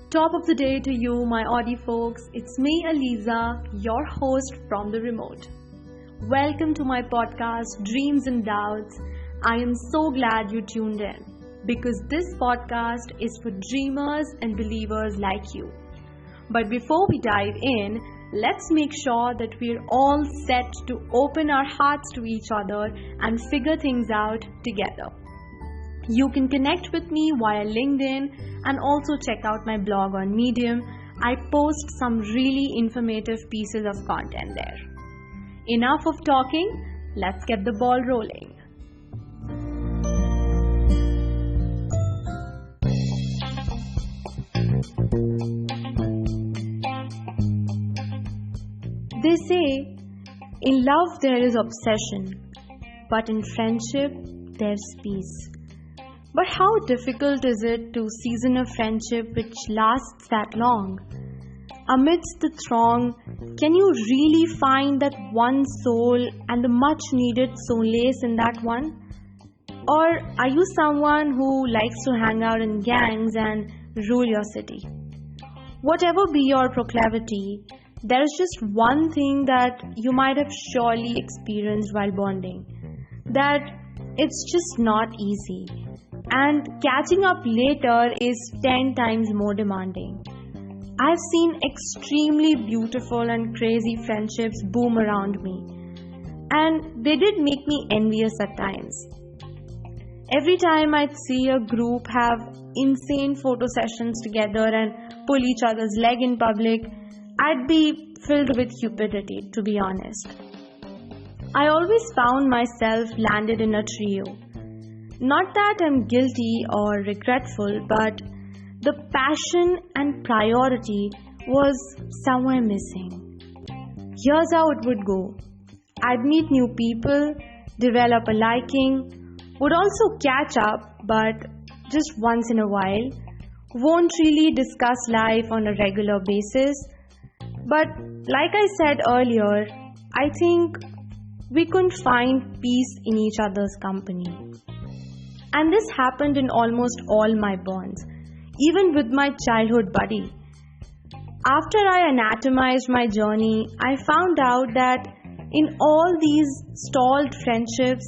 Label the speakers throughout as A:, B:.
A: Top of the day to you, my Audi folks. It's me, Aliza, your host from the remote. Welcome to my podcast, Dreams and Doubts. I am so glad you tuned in because this podcast is for dreamers and believers like you. But before we dive in, let's make sure that we're all set to open our hearts to each other and figure things out together. You can connect with me via LinkedIn and also check out my blog on Medium. I post some really informative pieces of content there. Enough of talking, let's get the ball rolling. They say, in love there is obsession, but in friendship there's peace. But how difficult is it to season a friendship which lasts that long? Amidst the throng, can you really find that one soul and the much needed solace in that one? Or are you someone who likes to hang out in gangs and rule your city? Whatever be your proclivity, there is just one thing that you might have surely experienced while bonding. That it's just not easy. And catching up later is 10 times more demanding. I've seen extremely beautiful and crazy friendships boom around me. And they did make me envious at times. Every time I'd see a group have insane photo sessions together and pull each other's leg in public, I'd be filled with cupidity, to be honest. I always found myself landed in a trio. Not that I'm guilty or regretful, but the passion and priority was somewhere missing. Here's how it would go. I'd meet new people, develop a liking, would also catch up, but just once in a while, won't really discuss life on a regular basis. But like I said earlier, I think we couldn't find peace in each other's company. And this happened in almost all my bonds, even with my childhood buddy. After I anatomized my journey, I found out that in all these stalled friendships,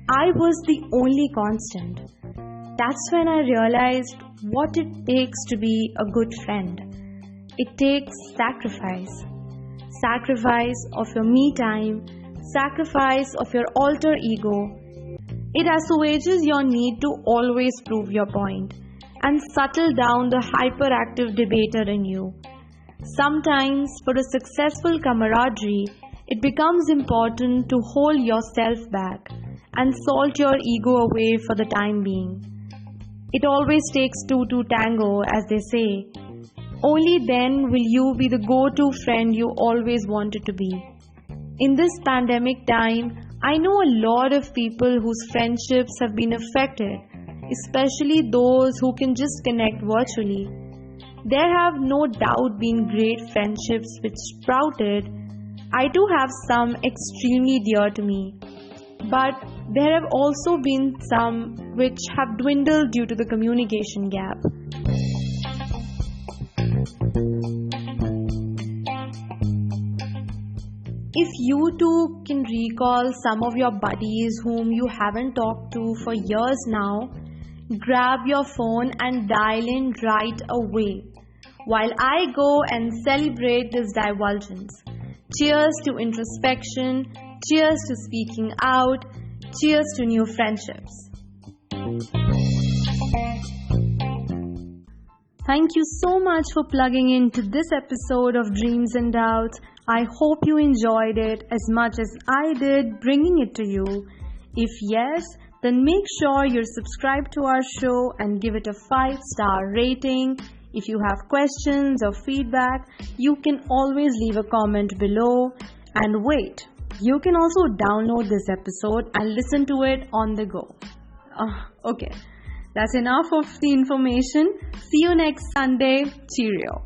A: I was the only constant. That's when I realized what it takes to be a good friend. It takes sacrifice. Sacrifice of your me time, sacrifice of your alter ego. It assuages your need to always prove your point and settle down the hyperactive debater in you. Sometimes, for a successful camaraderie, it becomes important to hold yourself back and salt your ego away for the time being. It always takes two to tango, as they say. Only then will you be the go-to friend you always wanted to be. In this pandemic time, I know a lot of people whose friendships have been affected, especially those who can just connect virtually. There have no doubt been great friendships which sprouted. I do have some extremely dear to me, but there have also been some which have dwindled due to the communication gap. If you too can recall some of your buddies whom you haven't talked to for years now, grab your phone and dial in right away while I go and celebrate this divulgence. Cheers to introspection, cheers to speaking out, cheers to new friendships. Thank you so much for plugging into this episode of Dreams and Doubts. I hope you enjoyed it as much as I did bringing it to you. If yes, then make sure you're subscribed to our show and give it a 5-star rating. If you have questions or feedback, you can always leave a comment below. And wait, you can also download this episode and listen to it on the go. Okay, that's enough of the information. See you next Sunday. Cheerio.